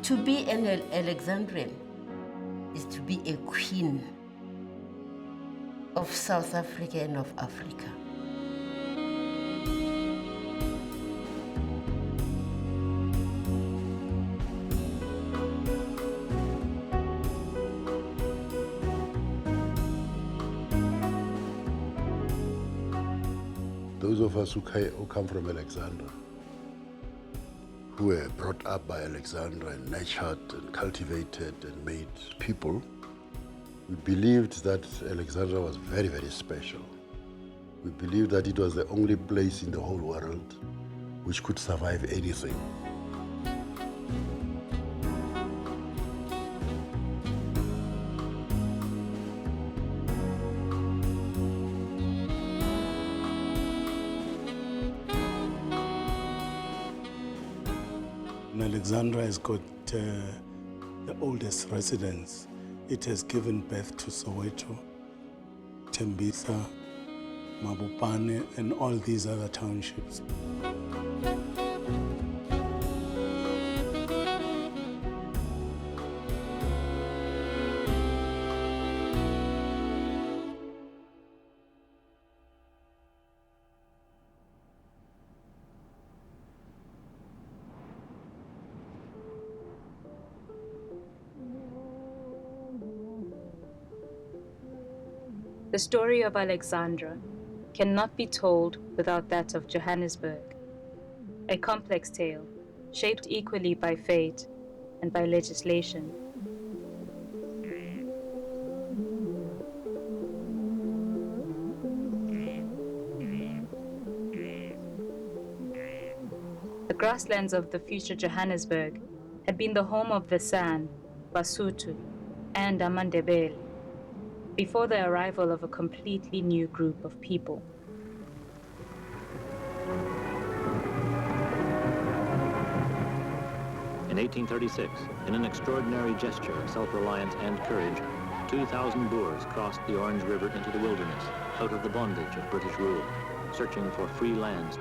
To be an Alexandrian is to be a queen of South Africa and of Africa. Those of us who come from Alexandra, who were brought up by Alexandra and nurtured and cultivated and made people, we believed that Alexandra was very, very special. We believed that it was the only place in the whole world which could survive anything. Alexandra has got the oldest residence. It has given birth to Soweto, Tembisa, Mabopane, and all these other townships. The story of Alexandra cannot be told without that of Johannesburg, a complex tale shaped equally by fate and by legislation. The grasslands of the future Johannesburg had been the home of the San, Basotho, and Amandebele, before the arrival of a completely new group of people. In 1836, in an extraordinary gesture of self-reliance and courage, 2,000 Boers crossed the Orange River into the wilderness, out of the bondage of British rule, searching for free lands.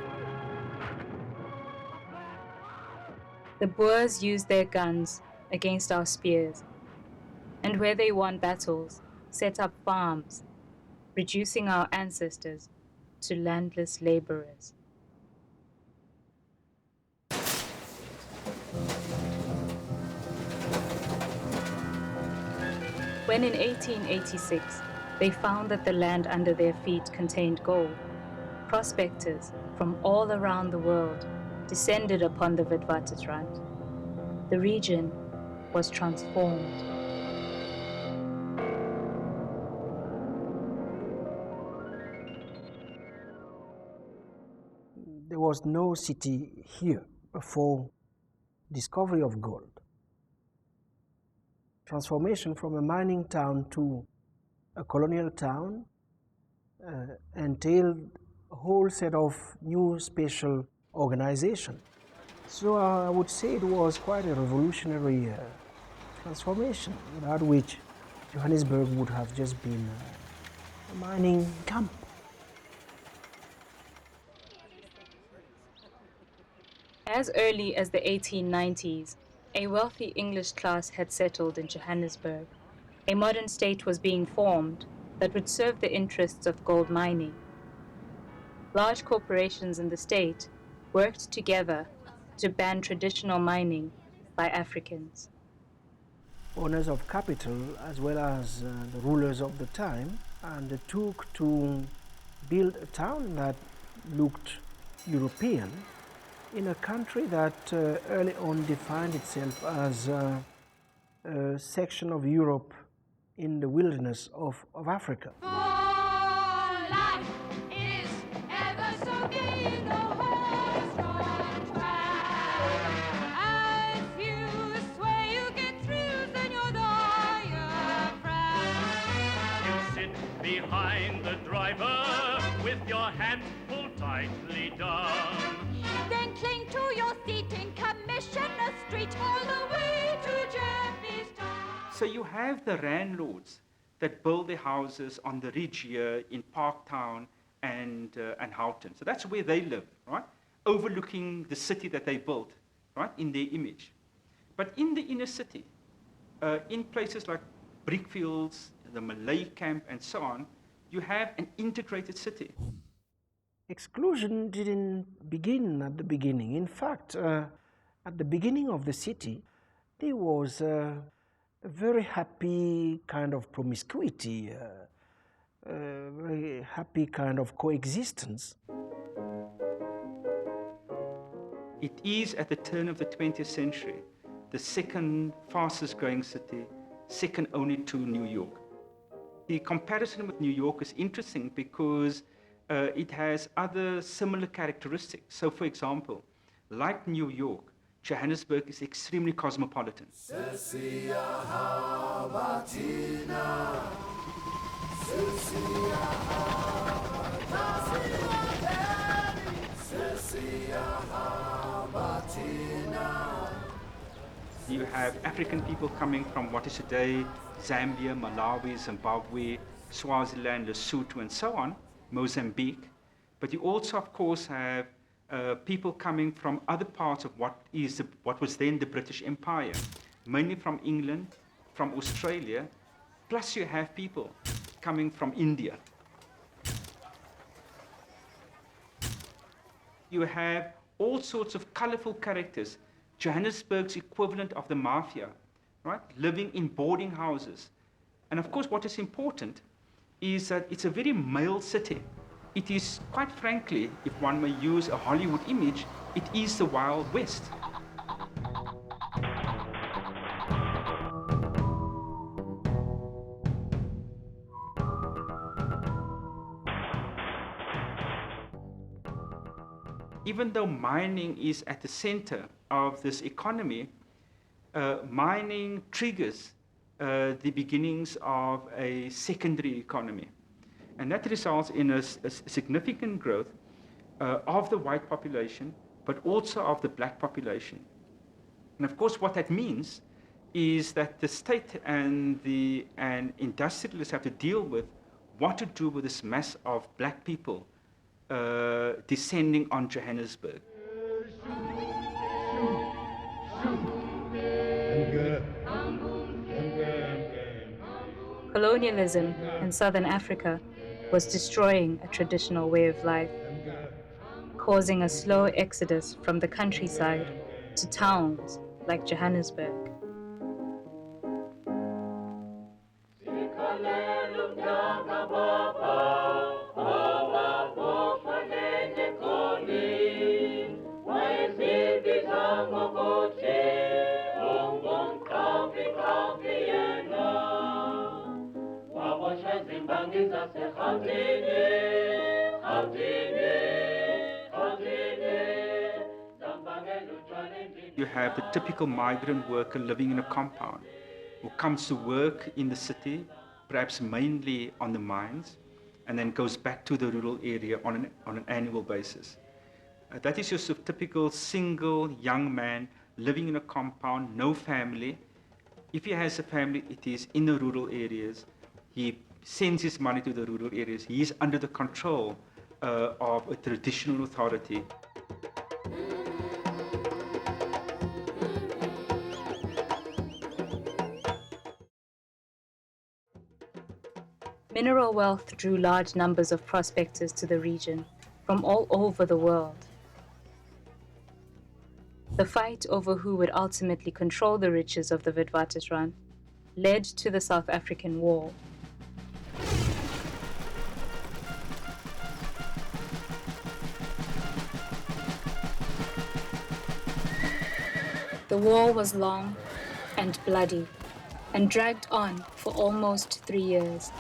The Boers used their guns against our spears, and where they won battles, set up farms, reducing our ancestors to landless laborers. When in 1886 they found that the land under their feet contained gold, prospectors from all around the world descended upon the Witwatersrand. The region was transformed. There was no city here before discovery of gold. Transformation from a mining town to a colonial town entailed a whole set of new spatial organization. So I would say it was quite a revolutionary transformation, without which Johannesburg would have just been a mining camp. As early as the 1890s, a wealthy English class had settled in Johannesburg. A modern state was being formed that would serve the interests of gold mining. Large corporations in the state worked together to ban traditional mining by Africans. Owners of capital, as well as the rulers of the time, undertook to build a town that looked European in a country that early on defined itself as a section of Europe in the wilderness of Africa. Behind the driver with your hat pulled tightly down. Then cling to your seat in Commissioner Street all the way to Jeffrey's Town. So you have the landlords that build their houses on the ridge here in Parktown and Houghton. So that's where they live, right? Overlooking the city that they built, right, in their image. But in the inner city, in places like Brickfields, the Malay camp, and so on, you have an integrated city. Exclusion didn't begin at the beginning. In fact, at the beginning of the city, there was a very happy kind of promiscuity, a very happy kind of coexistence. It is at the turn of the 20th century, the second fastest growing city, second only to New York. The comparison with New York is interesting because it has other similar characteristics. So for example, like New York, Johannesburg is extremely cosmopolitan. You have African people coming from what is today Zambia, Malawi, Zimbabwe, Swaziland, Lesotho, and so on, Mozambique. But you also, of course, have people coming from other parts of what was then the British Empire, mainly from England, from Australia, plus you have people coming from India. You have all sorts of colorful characters, Johannesburg's equivalent of the mafia, right? Living in boarding houses. And of course, what is important is that it's a very male city. It is, quite frankly, if one may use a Hollywood image, it is the Wild West. Even though mining is at the center of this economy, mining triggers the beginnings of a secondary economy. And that results in a significant growth of the white population, but also of the black population. And of course, what that means is that the state and industrialists have to deal with what to do with this mass of black people descending on Johannesburg. Colonialism in southern Africa was destroying a traditional way of life, causing a slow exodus from the countryside to towns like Johannesburg. You have the typical migrant worker living in a compound who comes to work in the city, perhaps mainly on the mines, and then goes back to the rural area on an annual basis. That is your sort of typical single young man living in a compound, no family. If he has a family, it is in the rural areas. He sends his money to the rural areas. He is under the control of a traditional authority. Mineral wealth drew large numbers of prospectors to the region from all over the world. The fight over who would ultimately control the riches of the Witwatersrand led to the South African War. The war was long and bloody and dragged on for almost 3 years.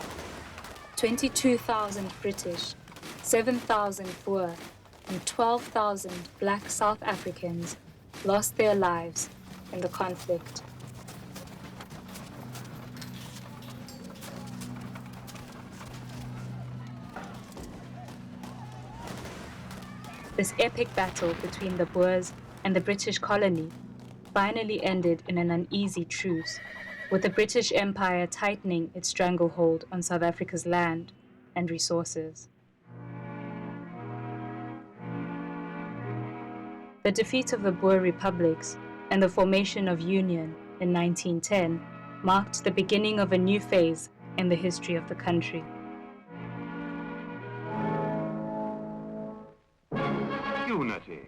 22,000 British, 7,000 Boer, and 12,000 black South Africans lost their lives in the conflict. This epic battle between the Boers and the British colony finally ended in an uneasy truce, with the British Empire tightening its stranglehold on South Africa's land and resources. The defeat of the Boer republics and the formation of Union in 1910 marked the beginning of a new phase in the history of the country. Unity.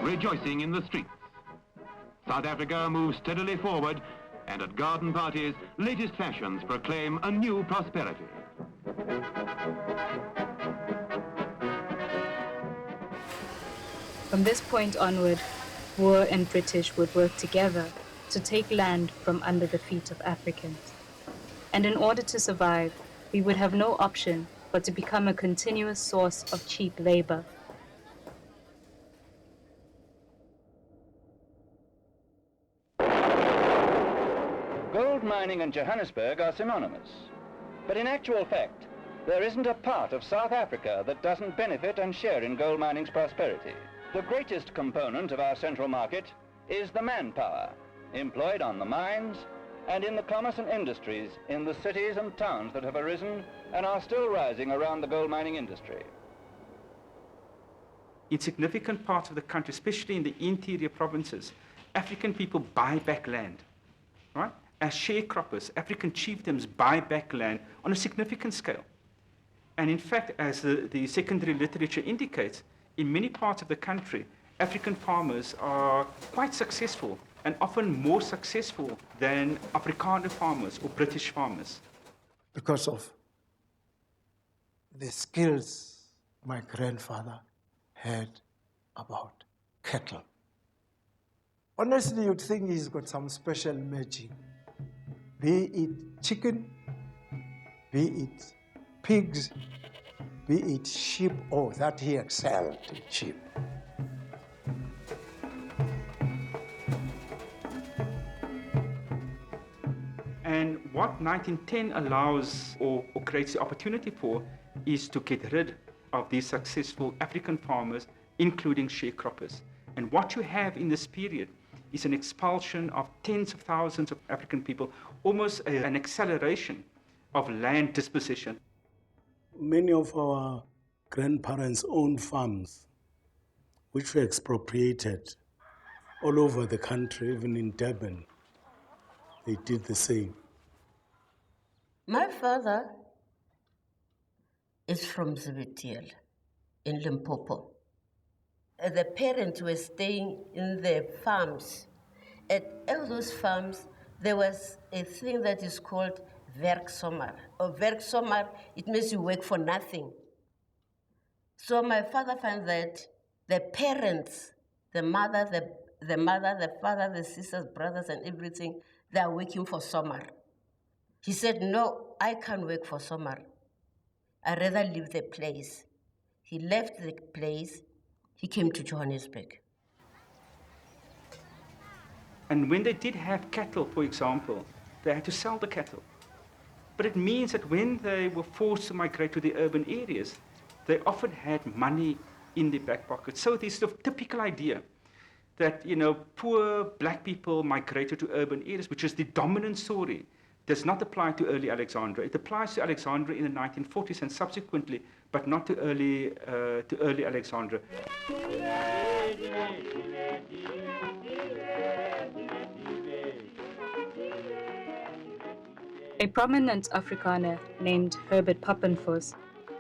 Rejoicing in the streets. South Africa moves steadily forward, and at garden parties, latest fashions proclaim a new prosperity. From this point onward, Boer and British would work together to take land from under the feet of Africans. And in order to survive, we would have no option but to become a continuous source of cheap labor. Gold mining and Johannesburg are synonymous. But in actual fact, there isn't a part of South Africa that doesn't benefit and share in gold mining's prosperity. The greatest component of our central market is the manpower employed on the mines and in the commerce and industries in the cities and towns that have arisen and are still rising around the gold mining industry. In significant parts of the country, especially in the interior provinces, African people buy back land, right? As sharecroppers, African chiefdoms buy back land on a significant scale. And in fact, as the secondary literature indicates, in many parts of the country, African farmers are quite successful and often more successful than Afrikaner farmers or British farmers. Because of the skills my grandfather had about cattle. Honestly, you'd think he's got some special magic. Be it chicken, be it pigs, be it sheep. Oh, that he excelled in sheep. And what 1910 allows or creates the opportunity for is to get rid of these successful African farmers, including sharecroppers. And what you have in this period is an expulsion of tens of thousands of African people, almost an acceleration of land dispossession. Many of our grandparents owned farms, which were expropriated all over the country, even in Durban. They did the same. My father is from Zibitiel in Limpopo. The parents were staying in their farms. At all those farms, there was a thing that is called werksommer. Or werksommer, it means you work for nothing. So my father found that the parents, the mother, the father, the sisters, brothers, and everything, they are working for summer. He said, no, I can't work for summer. I'd rather leave the place. He left the place. He came to Johannesburg. And when they did have cattle, for example, they had to sell the cattle. But it means that when they were forced to migrate to the urban areas, they often had money in their back pocket. So this sort of typical idea that, poor black people migrated to urban areas, which is the dominant story, does not apply to early Alexandra. It applies to Alexandra in the 1940s and subsequently, but not to early Alexandra. A prominent Afrikaner named Herbert Papenfus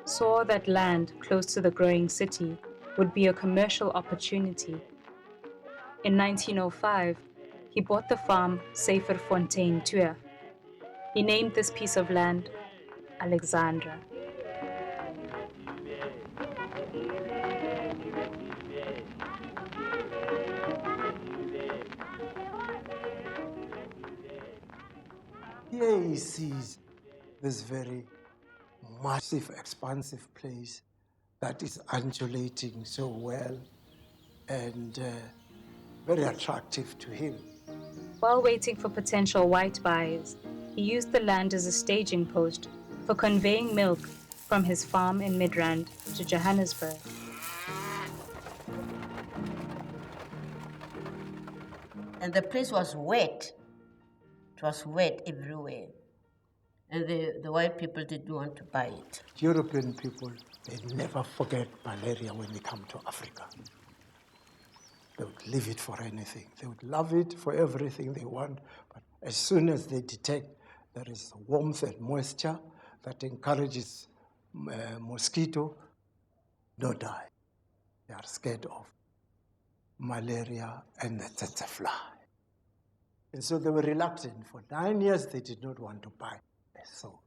saw that land close to the growing city would be a commercial opportunity. In 1905, he bought the farm Syferfontein 2. He named this piece of land Alexandra. Here he sees this very massive, expansive place that is undulating so well and very attractive to him. While waiting for potential white buyers, he used the land as a staging post for conveying milk from his farm in Midrand to Johannesburg. And the place was wet. It was wet everywhere. And the white people didn't want to buy it. European people, they never forget malaria when they come to Africa. They would leave it for anything. They would love it for everything they want, but as soon as they detect there is warmth and moisture that encourages mosquito, no die. They are scared of malaria and the tsetse fly. And so they were reluctant. For 9 years, they did not want to buy a soul.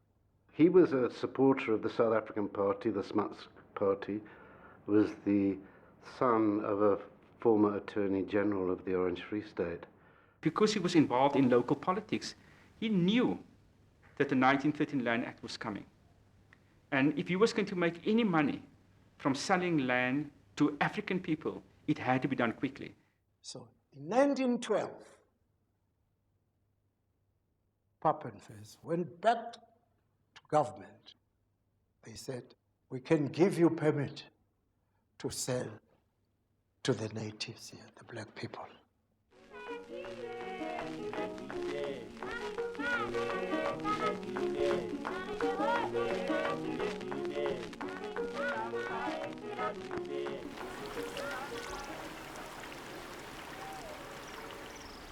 He was a supporter of the South African Party, the Smuts Party, was the son of a former Attorney General of the Orange Free State. Because he was involved in local politics, he knew that the 1913 Land Act was coming. And if he was going to make any money from selling land to African people, it had to be done quickly. So in 1912, Papenfus went back to government. They said, we can give you permit to sell to the natives here, the black people.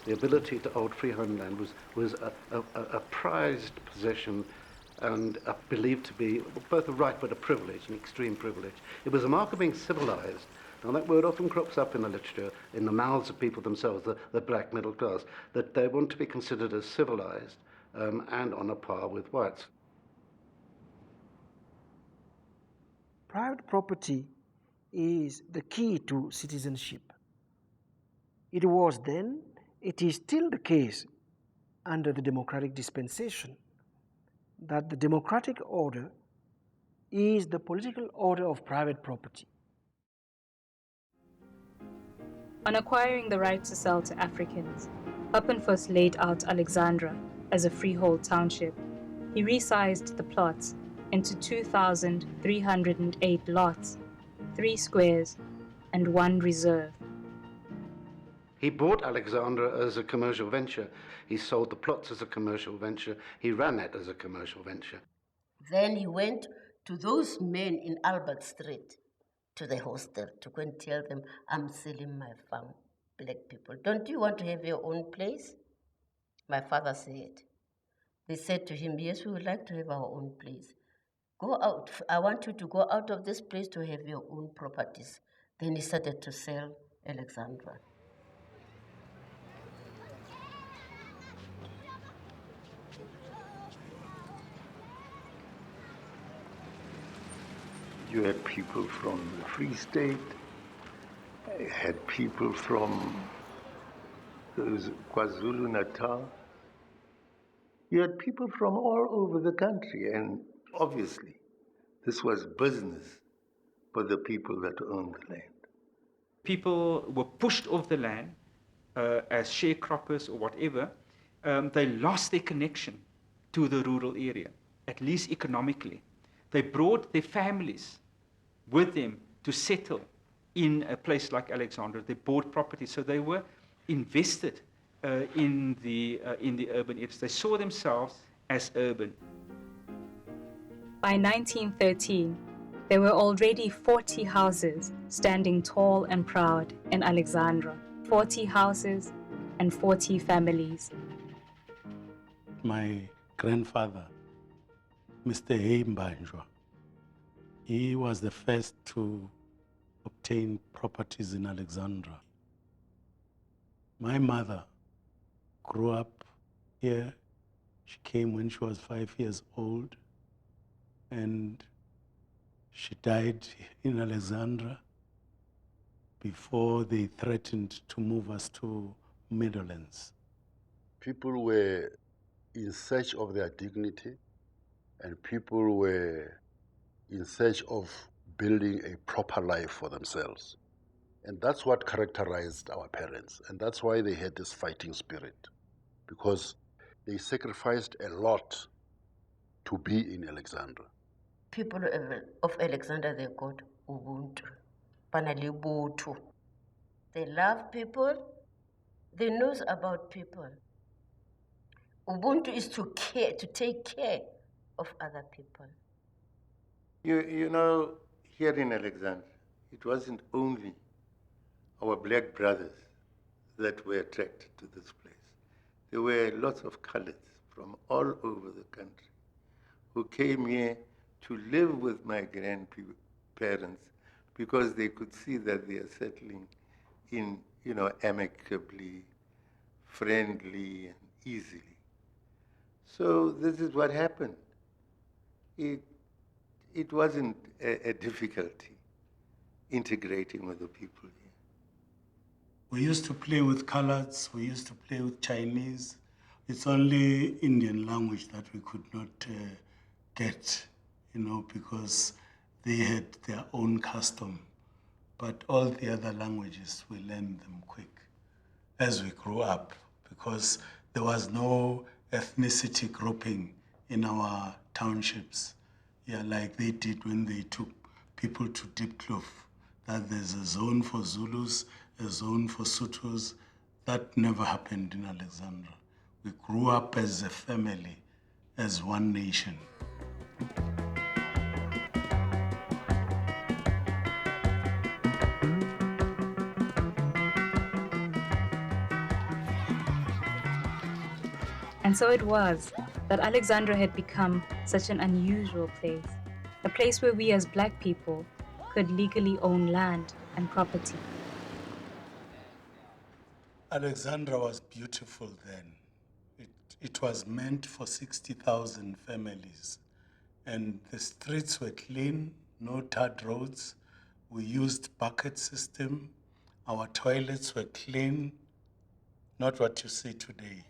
The ability to hold freehold land was a prized possession and believed to be both a right but a privilege, an extreme privilege. It was a mark of being civilized. Now that word often crops up in the literature, in the mouths of people themselves, the black middle class, that they want to be considered as civilized and on a par with whites. Private property is the key to citizenship. It was then, it is still the case under the democratic dispensation, that the democratic order is the political order of private property. On acquiring the right to sell to Africans, Papenfus laid out Alexandra as a freehold township. He resized the plots into 2,308 lots, 3 squares, and 1 reserve. He bought Alexandra as a commercial venture. He sold the plots as a commercial venture. He ran it as a commercial venture. Then he went to those men in Albert Street, to the hostel, to go and tell them, I'm selling my farm, black people. Don't you want to have your own place? My father said. They said to him, yes, we would like to have our own place. Go out. I want you to go out of this place to have your own properties. Then he started to sell Alexandra. You had people from the Free State, you had people from KwaZulu-Natal. You had people from all over the country, and obviously this was business for the people that owned the land. People were pushed off the land as sharecroppers or whatever. They lost their connection to the rural area, at least economically. They brought their families with them to settle in a place like Alexandra. They bought property, so they were invested in the urban areas. They saw themselves as urban. By 1913, there were already 40 houses standing tall and proud in Alexandra. 40 houses and 40 families. My grandfather, Mr. Heimbanjwa, he was the first to obtain properties in Alexandra. My mother grew up here. She came when she was 5 years old, and she died in Alexandra before they threatened to move us to Meadowlands. People were in search of their dignity, and people were in search of building a proper life for themselves. And that's what characterized our parents, and that's why they had this fighting spirit, because they sacrificed a lot to be in Alexandra. People of Alexandra, they got Ubuntu, Panalibutu. They love people, they know about people. Ubuntu is to care, to take care of other people. You know, here in Alexandra, it wasn't only our black brothers that were attracted to this place. There were lots of coloreds from all over the country who came here to live with my grandparents because they could see that they are settling in, amicably, friendly, and easily. So this is what happened. It wasn't a difficulty integrating with the people here. We used to play with coloreds, we used to play with Chinese. It's only Indian language that we could not get, because they had their own custom. But all the other languages, we learned them quick as we grew up, because there was no ethnicity grouping in our townships. Yeah, like they did when they took people to Diepkloof, that there's a zone for Zulus, a zone for Sothos. That never happened in Alexandra. We grew up as a family, as one nation. And so it was that Alexandra had become such an unusual place, a place where we as black people could legally own land and property. Alexandra was beautiful then. It was meant for 60,000 families. And the streets were clean, no tarred roads. We used bucket system. Our toilets were clean, not what you see today.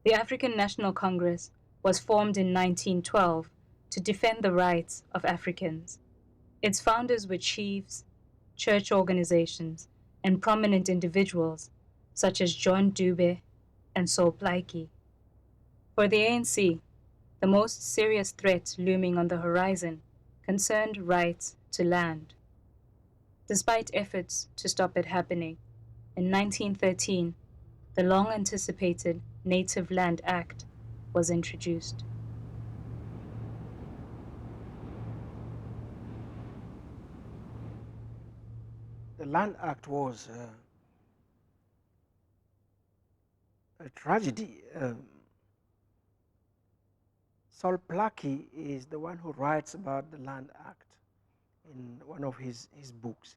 The African National Congress was formed in 1912 to defend the rights of Africans. Its founders were chiefs, church organizations, and prominent individuals such as John Dube and Sol Plaatje. For the ANC, the most serious threat looming on the horizon concerned rights to land. Despite efforts to stop it happening, in 1913, the long-anticipated Native Land Act was introduced. The Land Act was a tragedy. Sol Plaatje is the one who writes about the Land Act in one of his books.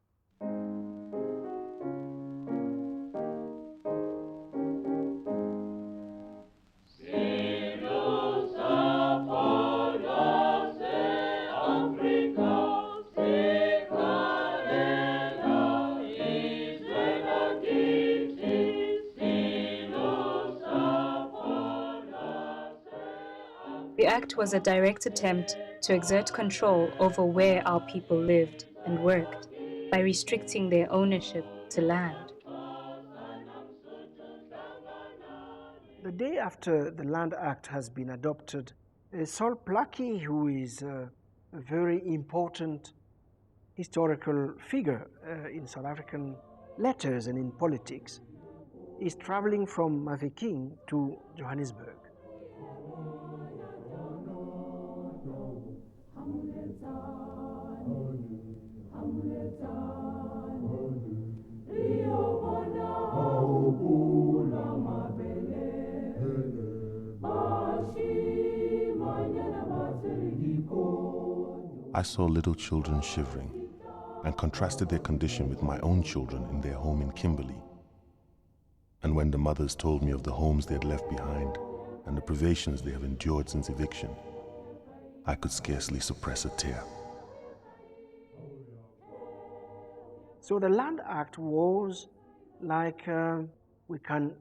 The act was a direct attempt to exert control over where our people lived and worked by restricting their ownership to land. The day after the Land Act has been adopted, Sol Plaatje, who is a very important historical figure in South African letters and in politics, is traveling from Mafeking to Johannesburg. I saw little children shivering and contrasted their condition with my own children in their home in Kimberley. And when the mothers told me of the homes they had left behind and the privations they have endured since eviction, I could scarcely suppress a tear. So the Land Act was like, we can,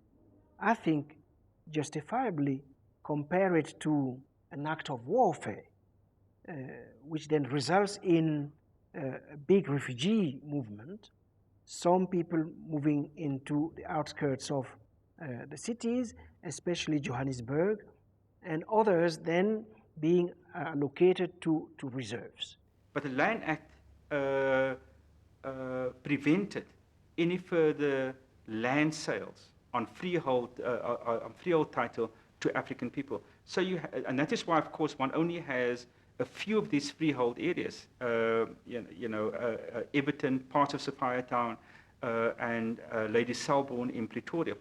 I think, justifiably compare it to an act of warfare, which then results in a big refugee movement, some people moving into the outskirts of the cities, especially Johannesburg, and others then being allocated to reserves. But the Land Act prevented any further land sales on freehold title to African people. So and that is why, of course, one only has a few of these freehold areas. Everton, part of Sophiatown, and Lady Selborne in Pretoria.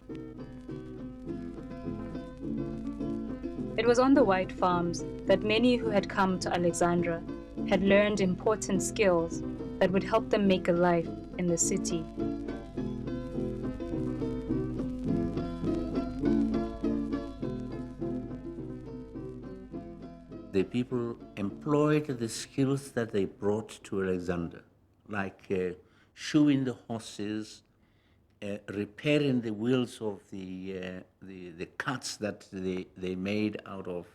It was on the white farms that many who had come to Alexandra had learned important skills that would help them make a life in the city. The people employed the skills that they brought to Alexandra, like shoeing the horses, repairing the wheels of the carts that they made out of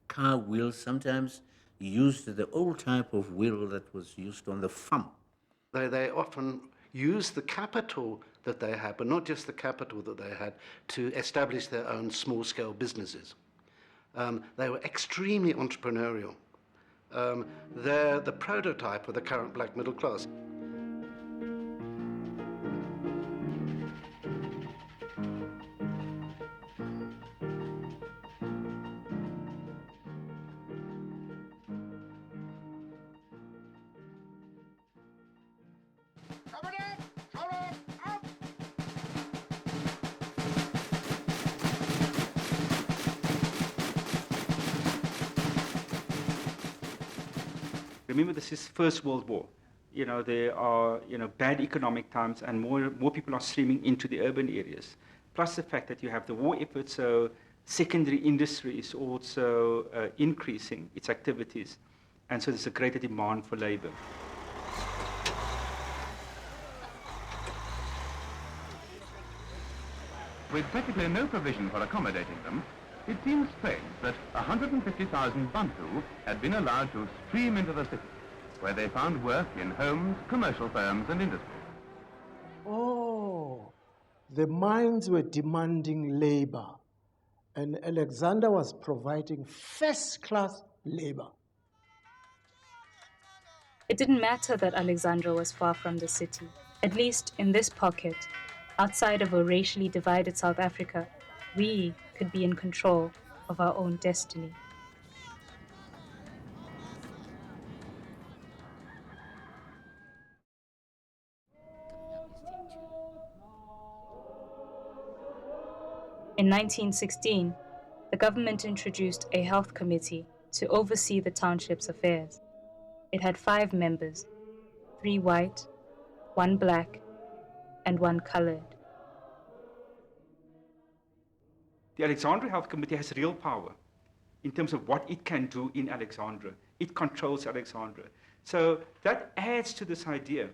car wheels. Sometimes used the old type of wheel that was used on the farm. They often used the capital that they had, but not just the capital that they had, to establish their own small-scale businesses. They were extremely entrepreneurial. They're the prototype of the current black middle class. Remember, this is First World War. There are bad economic times, and more people are streaming into the urban areas. Plus the fact that you have the war effort, so secondary industry is also increasing its activities, and so there's a greater demand for labor. With practically no provision for accommodating them, it seems strange that 150,000 Bantu had been allowed to stream into the city, where they found work in homes, commercial firms and industry. Oh, the mines were demanding labor, and Alexandra was providing first-class labor. It didn't matter that Alexandra was far from the city. At least in this pocket, outside of a racially divided South Africa, we could be in control of our own destiny. In 1916, the government introduced a health committee to oversee the township's affairs. It had 5 members, 3 white, 1 black, and 1 colored. The Alexandra Health Committee has real power in terms of what it can do in Alexandra. It controls Alexandra. So that adds to this idea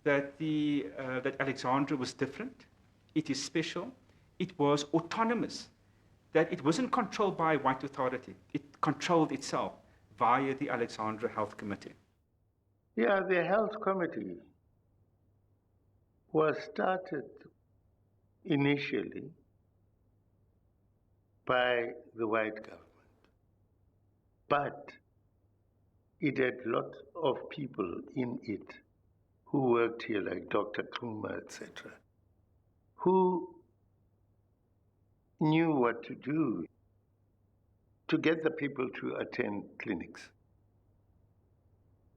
that that Alexandra was different, it is special, it was autonomous, that it wasn't controlled by white authority. It controlled itself via the Alexandra Health Committee. Yeah, the health committee was started initially by the white government, but it had lots of people in it who worked here, like Dr. Kluma, etc., who knew what to do to get the people to attend clinics.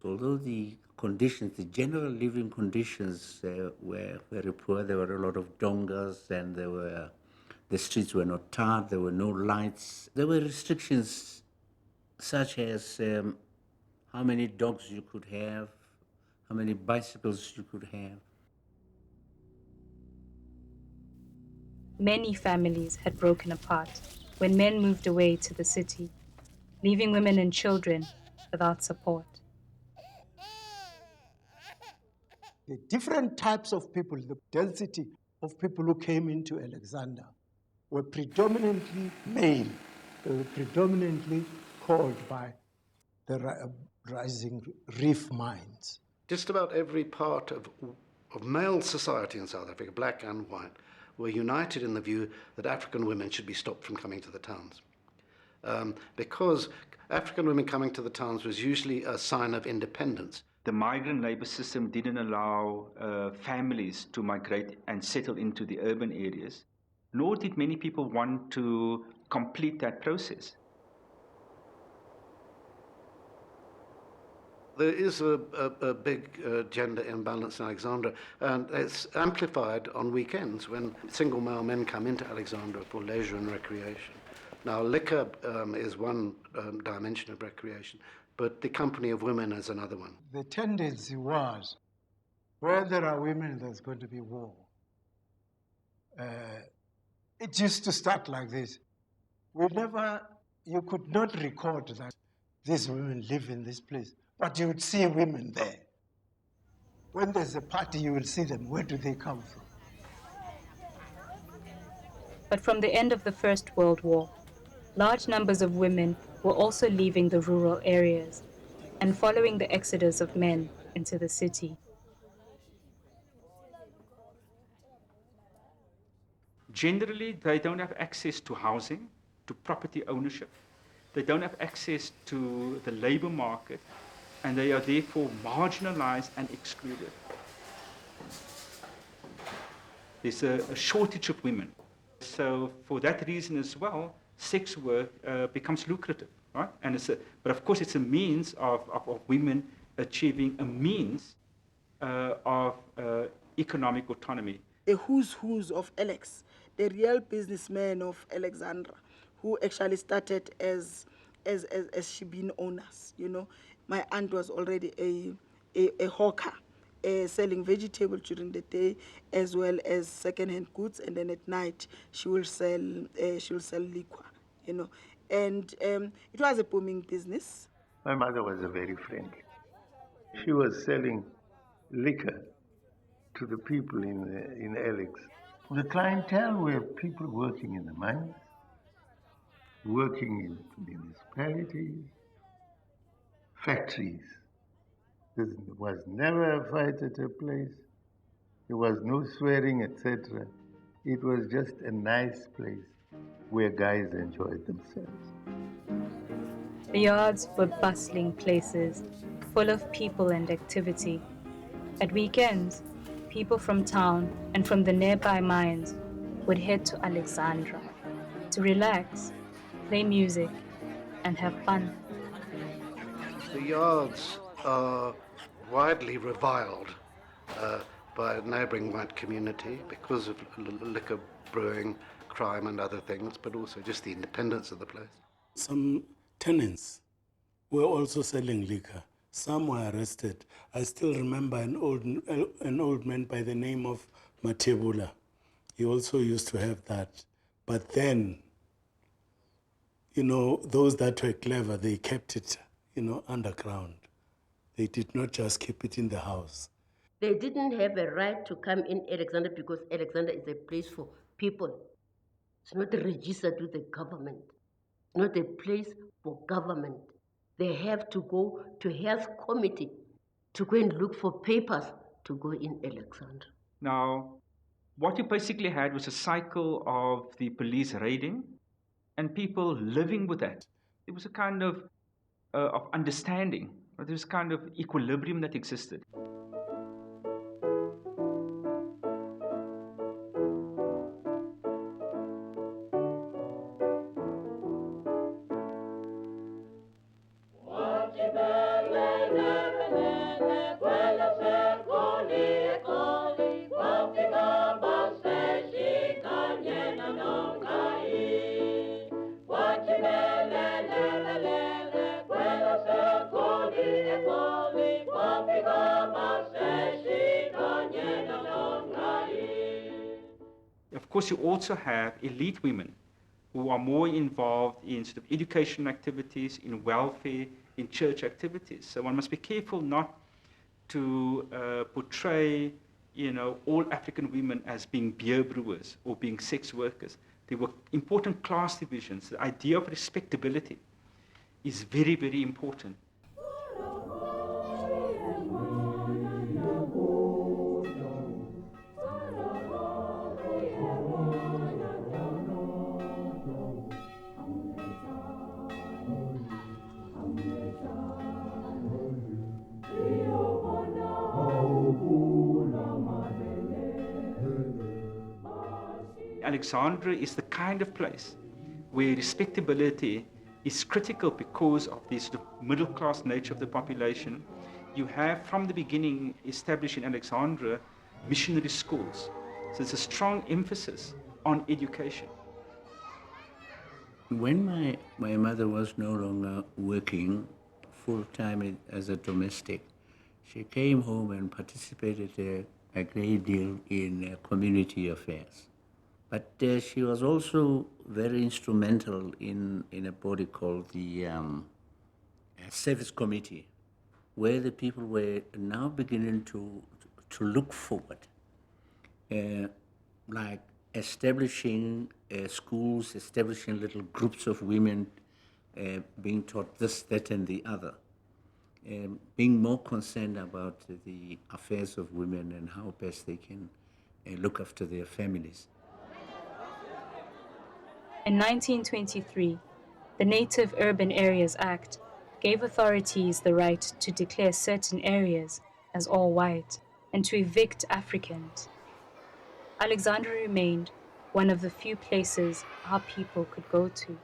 Although the conditions, the general living conditions were very poor, there were a lot of dongas, and the streets were not tarred, there were no lights. There were restrictions such as how many dogs you could have, how many bicycles you could have. Many families had broken apart when men moved away to the city, leaving women and children without support. The different types of people, the density of people who came into Alexandra were predominantly male. They were predominantly called by the rising reef mines. Just about every part of male society in South Africa, black and white, were united in the view that African women should be stopped from coming to the towns. Because African women coming to the towns was usually a sign of independence. The migrant labor system didn't allow families to migrate and settle into the urban areas, nor did many people want to complete that process. There is a big gender imbalance in Alexandra, and it's amplified on weekends when single male men come into Alexandra for leisure and recreation. Now, liquor is one dimension of recreation, but the company of women is another one. The tendency was, where there are women, there's going to be war. It used to start like this. You could not record that these women live in this place, but you would see women there. When there's a party, you will see them. Where do they come from? But from the end of the First World War, large numbers of women were also leaving the rural areas and following the exodus of men into the city. Generally, they don't have access to housing, to property ownership. They don't have access to the labor market, and they are therefore marginalized and excluded. There's a shortage of women. So for that reason as well, sex work becomes lucrative, right? And but of course it's a means of women achieving a means of economic autonomy. A who's of Alex, the real businessmen of Alexandra, who actually started as shebeen owners. You know, my aunt was already a hawker, selling vegetables during the day as well as second-hand goods, and then at night she will sell liquor. You know, and it was a booming business. My mother was very friendly. She was selling liquor to the people in Alex. The clientele were people working in the mines, working in municipalities, factories. There was never a fight at a place. There was no swearing, etc. It was just a nice place where guys enjoyed themselves. The yards were bustling places, full of people and activity. At weekends, people from town and from the nearby mines would head to Alexandra to relax, play music, and have fun. The yards are widely reviled by a neighbouring white community because of liquor brewing, crime and other things, but also just the independence of the place. Some tenants were also selling liquor. Some were arrested. I still remember an old man by the name of Matebula. He also used to have that. But then, you know, those that were clever, they kept it, you know, underground. They did not just keep it in the house. They didn't have a right to come in Alexandra because Alexandra is a place for people. It's not registered with the government. It's not a place for government. They have to go to health committee to go and look for papers to go in Alexandra. Now, what you basically had was a cycle of the police raiding and people living with that. It was a kind of understanding. There was a kind of equilibrium that existed. Of course, you also have elite women who are more involved in sort of education activities, in welfare, in church activities. So one must be careful not to portray, you know, all African women as being beer brewers or being sex workers. There were important class divisions. The idea of respectability is very, very important. Rio Alexandra is the kind of place where respectability is critical because of the sort of middle-class nature of the population. You have, from the beginning, established in Alexandra missionary schools. So there's a strong emphasis on education. When my mother was no longer working full-time as a domestic, she came home and participated a great deal in community affairs. But she was also very instrumental in a body called the Service Committee, where the people were now beginning to look forward, like establishing schools, establishing little groups of women being taught this, that, and the other, being more concerned about the affairs of women and how best they can look after their families. In 1923, the Native Urban Areas Act gave authorities the right to declare certain areas as all white and to evict Africans. Alexandra remained one of the few places our people could go to.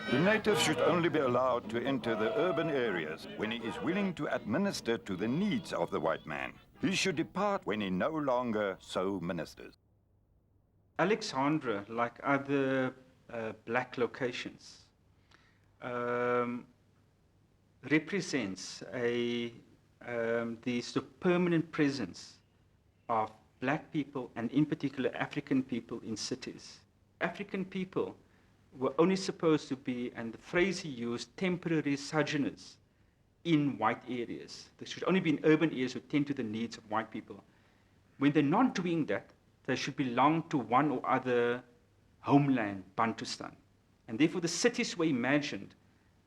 The native should only be allowed to enter the urban areas when he is willing to administer to the needs of the white man. He should depart when he no longer so ministers. Alexandra, like other black locations, represents the sort of permanent presence of black people and in particular African people in cities. African people were only supposed to be, and the phrase he used, temporary sojourners in white areas. They should only be in urban areas who tend to the needs of white people. When they're not doing that, they should belong to one or other homeland, Bantustan. And therefore the cities were imagined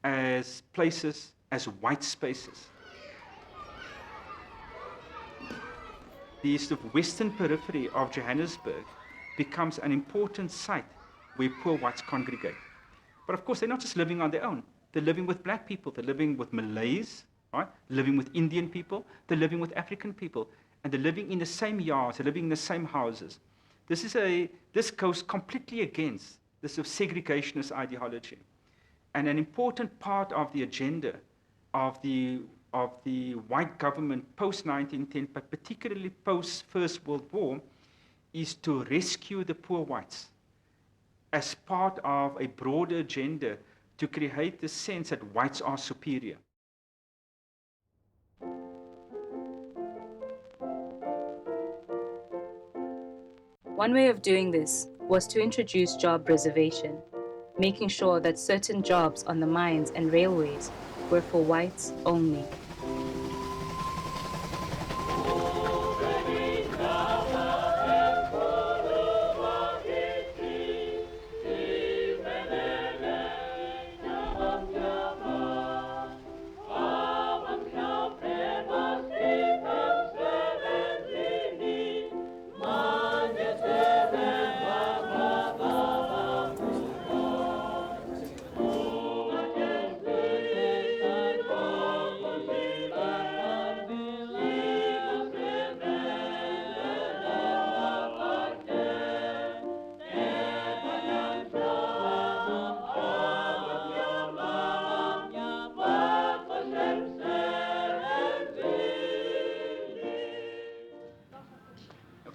as places, as white spaces. The sort of western periphery of Johannesburg becomes an important site where poor whites congregate. But of course, they're not just living on their own. They're living with black people. They're living with Malays, right? Living with Indian people. They're living with African people. And they're living in the same yards. They're living in the same houses. This goes completely against this sort of segregationist ideology. And an important part of the agenda of the white government post-1910, but particularly post-First World War, is to rescue the poor whites as part of a broader agenda to create the sense that whites are superior. One way of doing this was to introduce job reservation, making sure that certain jobs on the mines and railways were for whites only.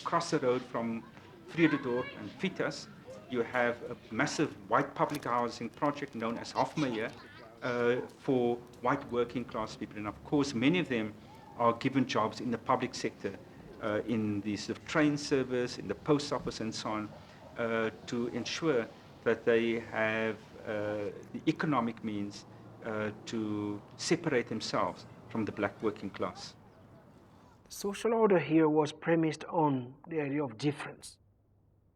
Across the road from Vrededorp and Vitas, you have a massive white public housing project known as Hofmeyer for white working class people. And of course, many of them are given jobs in the public sector, in the sort of train service, in the post office and so on, to ensure that they have the economic means to separate themselves from the black working class. Social order here was premised on the idea of difference.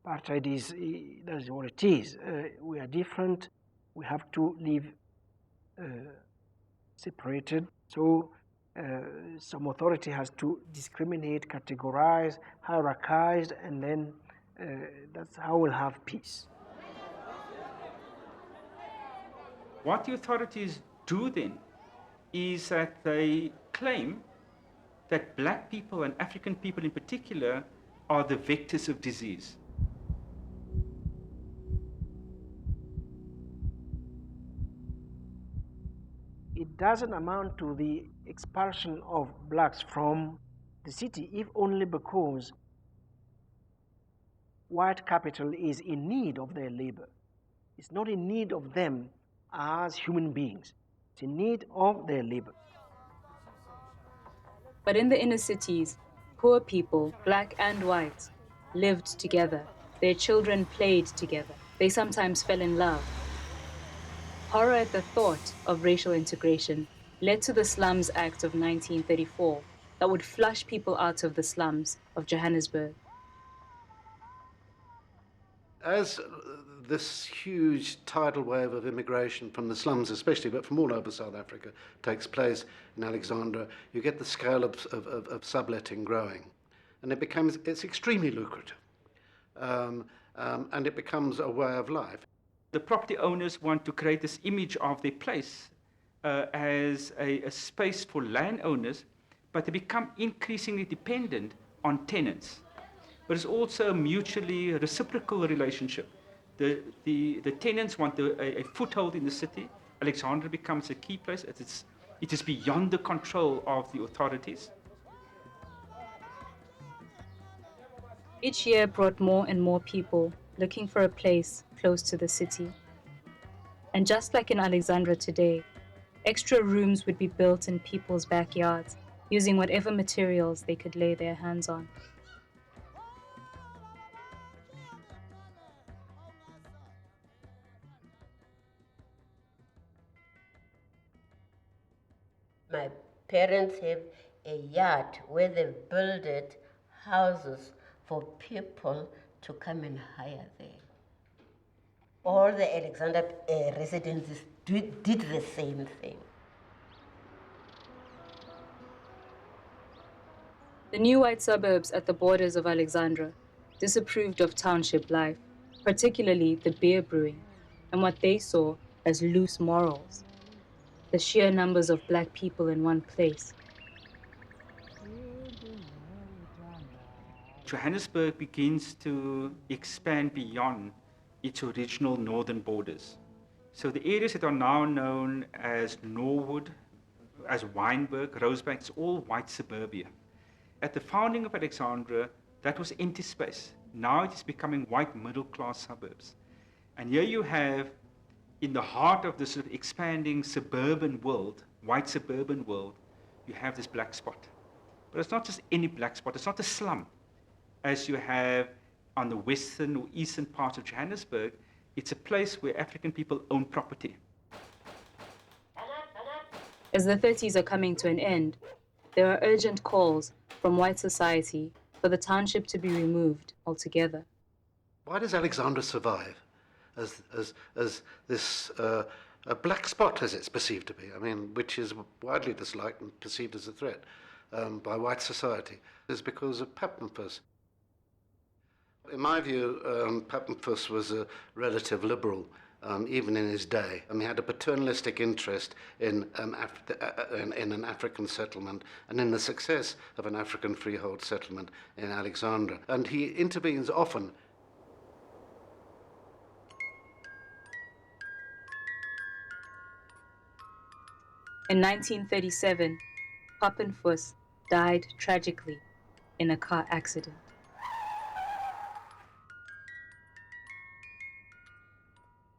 Apartheid that is what it is. We are different. We have to live separated. So some authority has to discriminate, categorize, hierarchize, and then that's how we'll have peace. What the authorities do then is that they claim that black people and African people in particular are the vectors of disease. doesn't amount to the expulsion of blacks from the city, if only because white capital is in need of their labor. It's not in need of them as human beings. It's in need of their labor. But in the inner cities, poor people, black and white, lived together. Their children played together. They sometimes fell in love. Horror at the thought of racial integration led to the Slums Act of 1934 that would flush people out of the slums of Johannesburg. As this huge tidal wave of immigration from the slums especially, but from all over South Africa, takes place in Alexandra, you get the scale of subletting growing. And it's extremely lucrative. And it becomes a way of life. The property owners want to create this image of their place as a space for landowners, but they become increasingly dependent on tenants. But it's also a mutually reciprocal relationship. The tenants want a foothold in the city. Alexandra becomes a key place. It is beyond the control of the authorities. Each year brought more and more people looking for a place close to the city. And just like in Alexandra today, extra rooms would be built in people's backyards, using whatever materials they could lay their hands on. My parents have a yard where they've built houses for people to come and hire there. All the Alexandra residents did the same thing. The new white suburbs at the borders of Alexandra disapproved of township life, particularly the beer brewing, and what they saw as loose morals. The sheer numbers of black people in one place. Johannesburg begins to expand beyond its original northern borders. So the areas that are now known as Norwood, as Wynberg, Rosebank, it's all white suburbia. At the founding of Alexandra, that was empty space. Now it is becoming white middle-class suburbs. And here you have, in the heart of this sort of expanding suburban world, white suburban world, you have this black spot. But it's not just any black spot, it's not a slum. As you have on the western or eastern part of Johannesburg, it's a place where African people own property. As the 30s are coming to an end, there are urgent calls from white society for the township to be removed altogether. Why does Alexandra survive as this a black spot, as it's perceived to be? I mean, which is widely disliked and perceived as a threat by white society. It's because of Papenfus. In my view, Papenfus was a relative liberal, even in his day. I mean, he had a paternalistic interest in an African settlement and in the success of an African freehold settlement in Alexandra. And he intervenes often. In 1937, Papenfus died tragically in a car accident.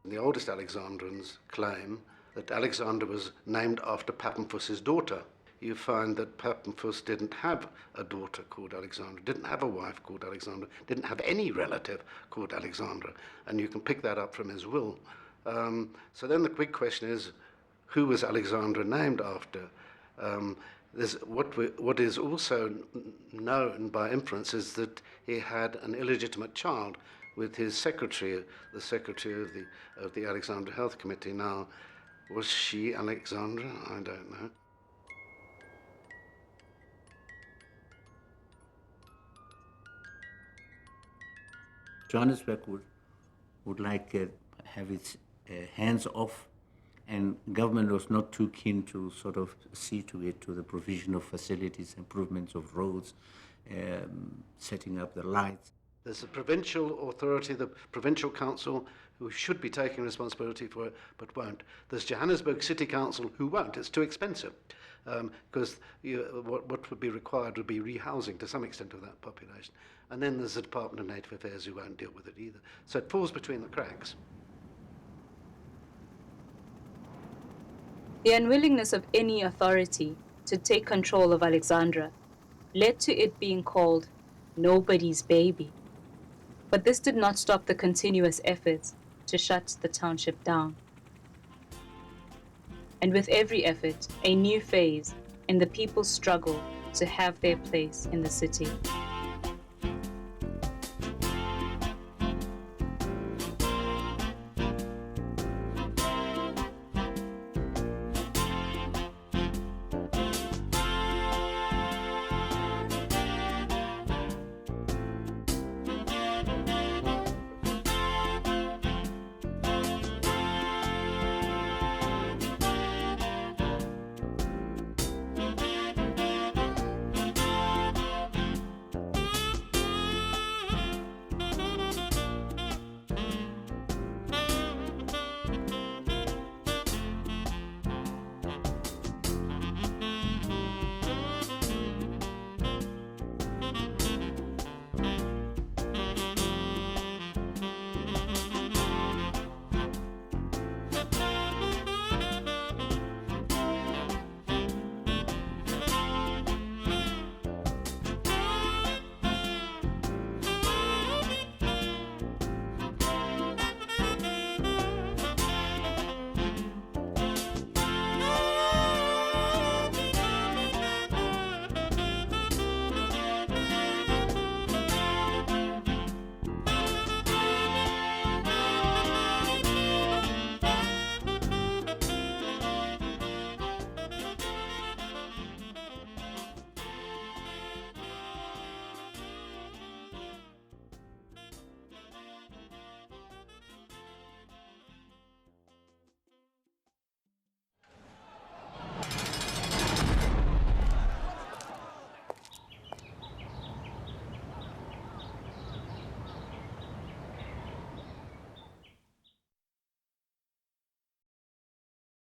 The oldest Alexandrians claim that Alexandra was named after Papenfus's daughter. You find that Papenfus didn't have a daughter called Alexandra, didn't have a wife called Alexandra, didn't have any relative called Alexandra, and you can pick that up from his will. So then the big question is, who was Alexandra named after? What is also known by inference is that he had an illegitimate child with his secretary, the secretary of the Alexandra Health Committee. Now, was she Alexandra? I don't know. Johannesburg would like have its hands off, and government was not too keen to sort of see to it, to the provision of facilities, improvements of roads, setting up the lights. There's the provincial authority, the provincial council, who should be taking responsibility for it, but won't. There's Johannesburg City Council, who won't. It's too expensive, because what would be required would be rehousing to some extent of that population. And then there's the Department of Native Affairs, who won't deal with it either. So it falls between the cracks. The unwillingness of any authority to take control of Alexandra led to it being called nobody's baby. But this did not stop the continuous efforts to shut the township down. And with every effort, a new phase in the people's struggle to have their place in the city.